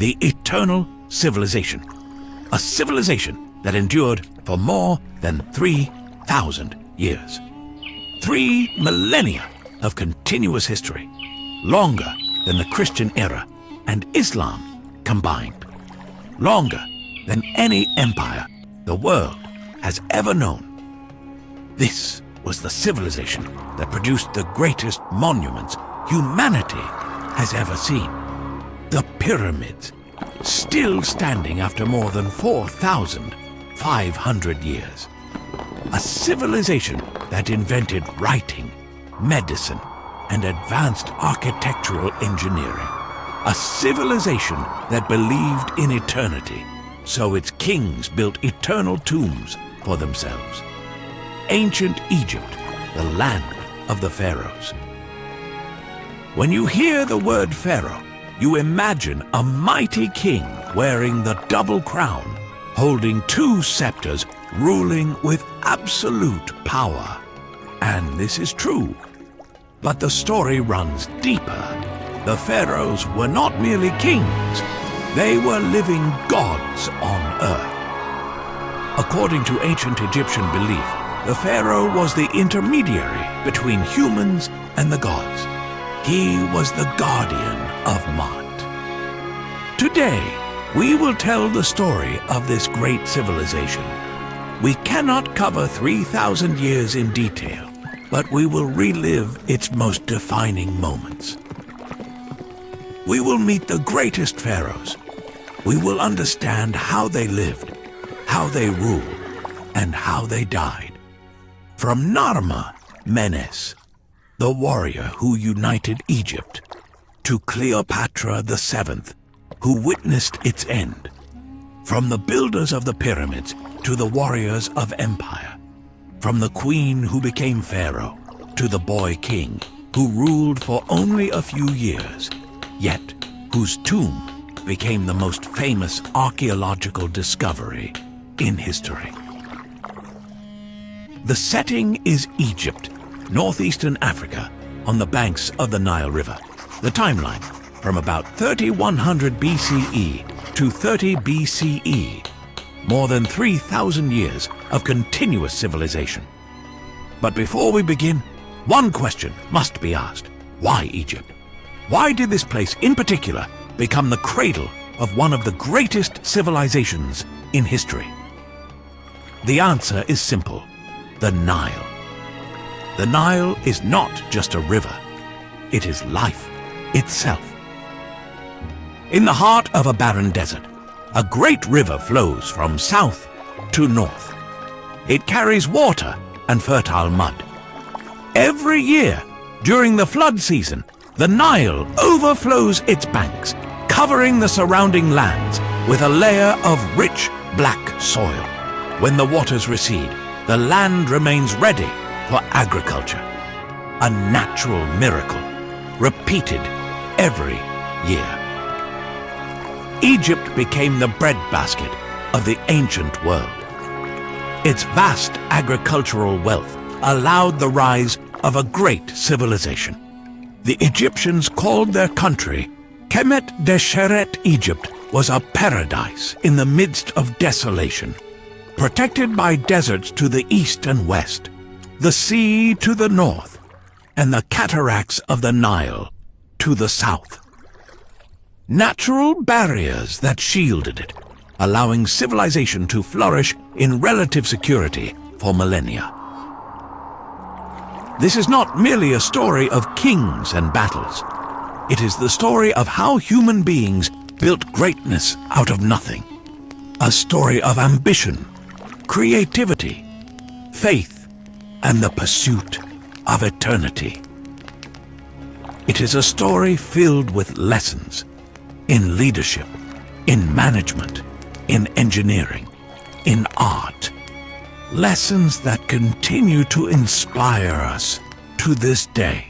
the eternal civilization. A civilization that endured for more than 3,000 years. 3 millennia of continuous history, longer than the Christian era and Islam combined. Longer than any empire the world has ever known. This was the civilization that produced the greatest monuments humanity has ever seen. The pyramids, still standing after more than 4,500 years. A civilization that invented writing, medicine, and advanced architectural engineering. A civilization that believed in eternity, so its kings built eternal tombs for themselves. Ancient Egypt, the land of the Pharaohs. When you hear the word Pharaoh, you imagine a mighty king wearing the double crown, holding 2 scepters, ruling with absolute power. And this is true. But the story runs deeper. The Pharaohs were not merely kings, they were living gods on earth. According to ancient Egyptian belief, the Pharaoh was the intermediary between humans and the gods. He was the guardian of Ma'at. Today, we will tell the story of this great civilization. We cannot cover 3,000 years in detail, but we will relive its most defining moments. We will meet the greatest pharaohs. We will understand how they lived, how they ruled, and how they died. From Narmer, Menes, the warrior who united Egypt, to Cleopatra VII, who witnessed its end. From the builders of the pyramids to the warriors of empire. From the queen who became pharaoh to the boy king who ruled for only a few years, yet whose tomb became the most famous archaeological discovery in history. The setting is Egypt, northeastern Africa, on the banks of the Nile River. The timeline, from about 3100 BCE to 30 BCE, more than 3,000 years of continuous civilization. But before we begin, one question must be asked. Why Egypt? Why did this place in particular become the cradle of one of the greatest civilizations in history? The answer is simple: the Nile. The Nile is not just a river, it is life itself. In the heart of a barren desert, a great river flows from south to north. It carries water and fertile mud. Every year, during the flood season, the Nile overflows its banks, covering the surrounding lands with a layer of rich black soil. When the waters recede, the land remains ready for agriculture. A natural miracle, repeated every year. Egypt became the breadbasket of the ancient world. Its vast agricultural wealth allowed the rise of a great civilization. The Egyptians called their country Kemet Desheret. Egypt was a paradise in the midst of desolation, protected by deserts to the east and west, the sea to the north, and the cataracts of the Nile to the south. Natural barriers that shielded it, allowing civilization to flourish in relative security for millennia. This is not merely a story of kings and battles. It is the story of how human beings built greatness out of nothing. A story of ambition, creativity, faith, and the pursuit of eternity. It is a story filled with lessons in leadership, in management, in engineering, in art. Lessons that continue to inspire us to this day.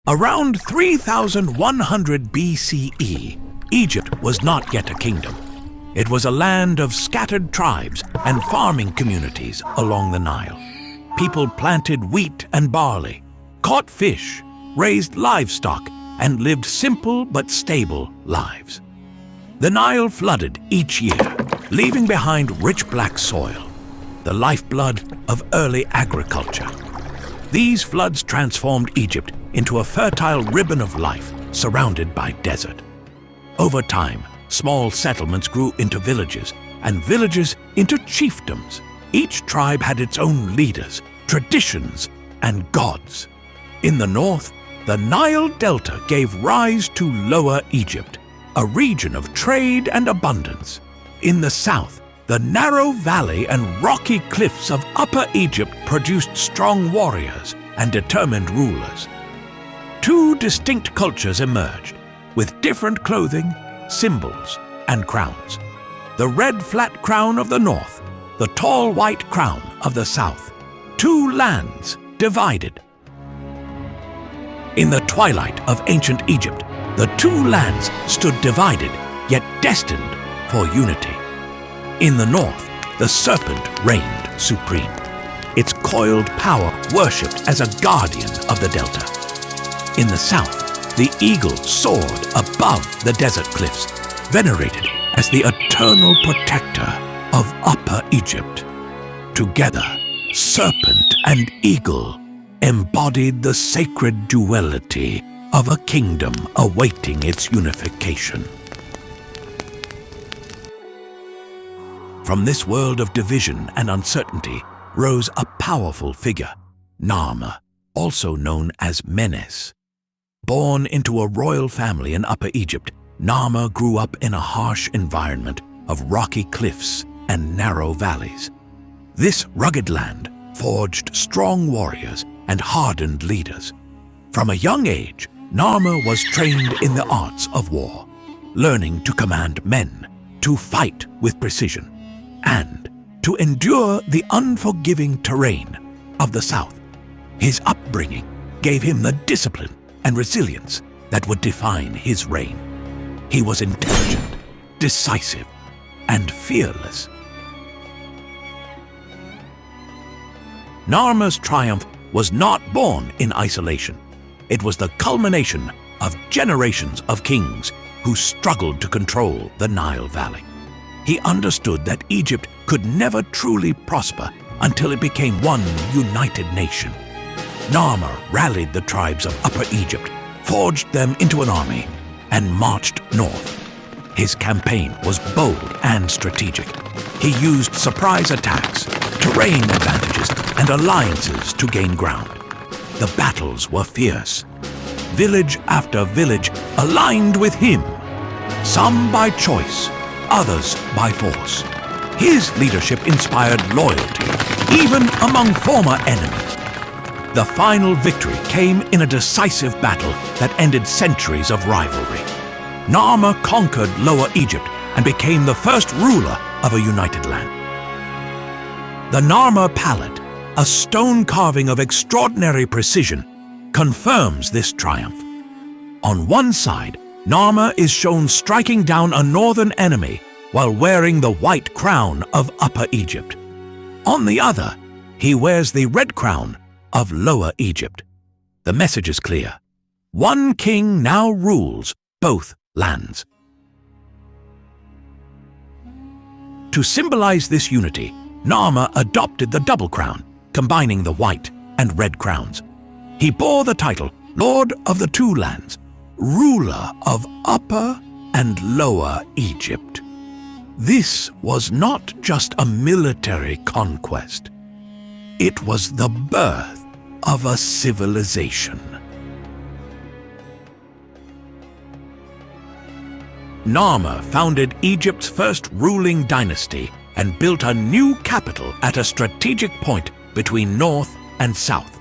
Around 3100 BCE, Egypt was not yet a kingdom. It was a land of scattered tribes and farming communities along the Nile. People planted wheat and barley, caught fish, raised livestock, and lived simple but stable lives. The Nile flooded each year, leaving behind rich black soil, the lifeblood of early agriculture. These floods transformed Egypt into a fertile ribbon of life surrounded by desert. Over time, small settlements grew into villages, and villages into chiefdoms. Each tribe had its own leaders, traditions, and gods. In the north, the Nile Delta gave rise to Lower Egypt, a region of trade and abundance. In the south, the narrow valley and rocky cliffs of Upper Egypt produced strong warriors and determined rulers. Two distinct cultures emerged, with different clothing, symbols, and crowns. The red flat crown of the north, the tall white crown of the south. Two lands divided. In the twilight of ancient Egypt, the two lands stood divided, yet destined for unity. In the north, the serpent reigned supreme, its coiled power worshipped as a guardian of the delta. In the south, the eagle soared above the desert cliffs, venerated as the eternal protector of Upper Egypt. Together, serpent and eagle embodied the sacred duality of a kingdom awaiting its unification. From this world of division and uncertainty rose a powerful figure, Narmer, also known as Menes. Born into a royal family in Upper Egypt, Narmer grew up in a harsh environment of rocky cliffs and narrow valleys. This rugged land forged strong warriors and hardened leaders. From a young age, Narmer was trained in the arts of war, learning to command men, to fight with precision, and to endure the unforgiving terrain of the south. His upbringing gave him the discipline and resilience that would define his reign. He was intelligent, decisive, and fearless. Narmer's triumph was not born in isolation. It was the culmination of generations of kings who struggled to control the Nile Valley. He understood that Egypt could never truly prosper until it became one united nation. Narmer rallied the tribes of Upper Egypt, forged them into an army, and marched north. His campaign was bold and strategic. He used surprise attacks, terrain advantages, and alliances to gain ground. The battles were fierce. Village after village aligned with him, some by choice, others by force. His leadership inspired loyalty, even among former enemies. The final victory came in a decisive battle that ended centuries of rivalry. Narmer conquered Lower Egypt and became the first ruler of a united land. The Narmer palette, a stone carving of extraordinary precision, confirms this triumph. On one side, Narmer is shown striking down a northern enemy while wearing the white crown of Upper Egypt. On the other, he wears the red crown of Lower Egypt. The message is clear. One king now rules both lands. To symbolize this unity, Narmer adopted the double crown, combining the white and red crowns. He bore the title Lord of the Two Lands, ruler of Upper and Lower Egypt. This was not just a military conquest. It was the birth of a civilization. Narmer founded Egypt's first ruling dynasty and built a new capital at a strategic point between north and south.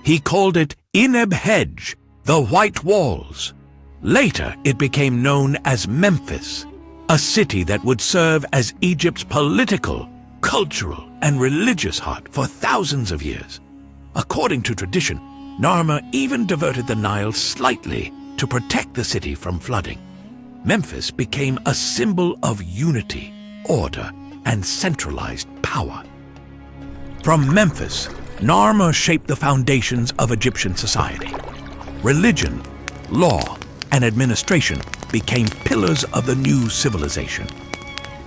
He called it Ineb-Hej, the White Walls. Later, it became known as Memphis, a city that would serve as Egypt's political, cultural, and religious heart for thousands of years. According to tradition, Narmer even diverted the Nile slightly to protect the city from flooding. Memphis became a symbol of unity, order, and centralized power. From Memphis, Narmer shaped the foundations of Egyptian society. Religion, law, and administration became pillars of the new civilization.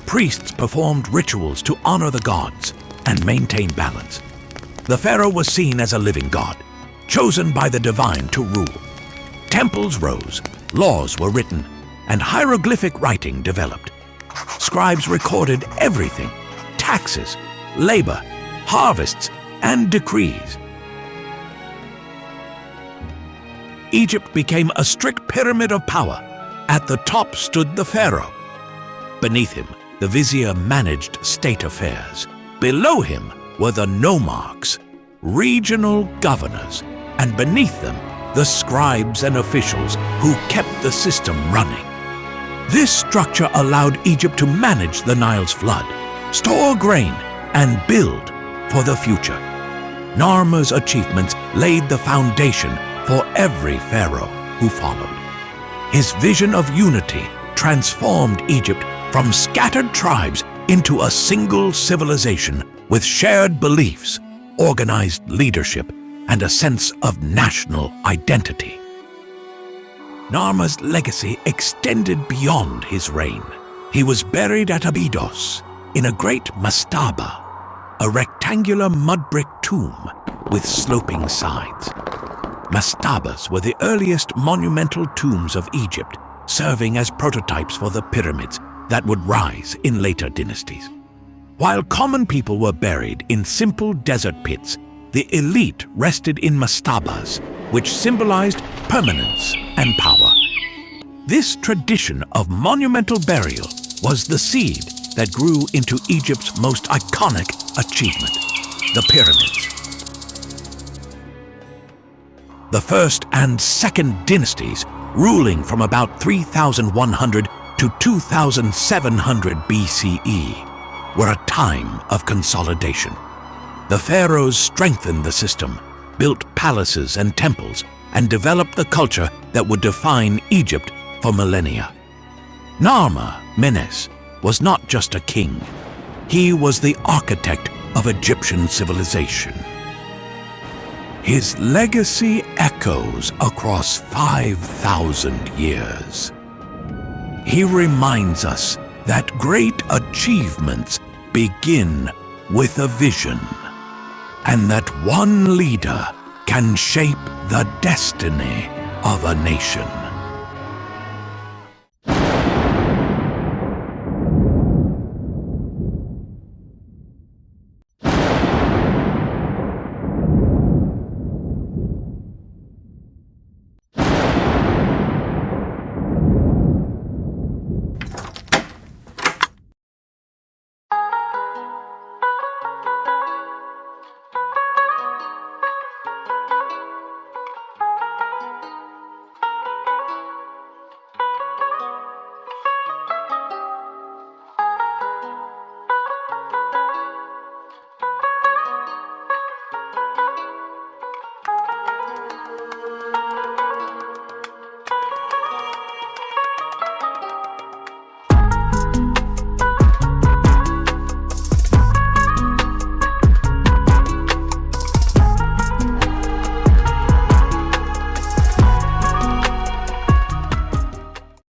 Priests performed rituals to honor the gods and maintain balance. The pharaoh was seen as a living god, chosen by the divine to rule. Temples rose, laws were written, and hieroglyphic writing developed. Scribes recorded everything: taxes, labor, harvests, and decrees. Egypt became a strict pyramid of power. At the top stood the pharaoh. Beneath him, the vizier managed state affairs. Below him were the nomarchs, regional governors, and beneath them, the scribes and officials who kept the system running. This structure allowed Egypt to manage the Nile's flood, store grain, and build for the future. Narmer's achievements laid the foundation for every pharaoh who followed. His vision of unity transformed Egypt from scattered tribes into a single civilization with shared beliefs, organized leadership, and a sense of national identity. Narmer's legacy extended beyond his reign. He was buried at Abydos in a great mastaba, a rectangular mud brick tomb with sloping sides. Mastabas were the earliest monumental tombs of Egypt, serving as prototypes for the pyramids that would rise in later dynasties. While common people were buried in simple desert pits, the elite rested in mastabas, which symbolized permanence and power. This tradition of monumental burial was the seed that grew into Egypt's most iconic achievement, the pyramids. The first and second dynasties, ruling from about 3100 to 2700 BCE, were a time of consolidation. The pharaohs strengthened the system, built palaces and temples, and developed the culture that would define Egypt for millennia. Narmer Menes was not just a king. He was the architect of Egyptian civilization. His legacy echoes across 5,000 years. He reminds us that great achievements begin with a vision, and that one leader can shape the destiny of a nation.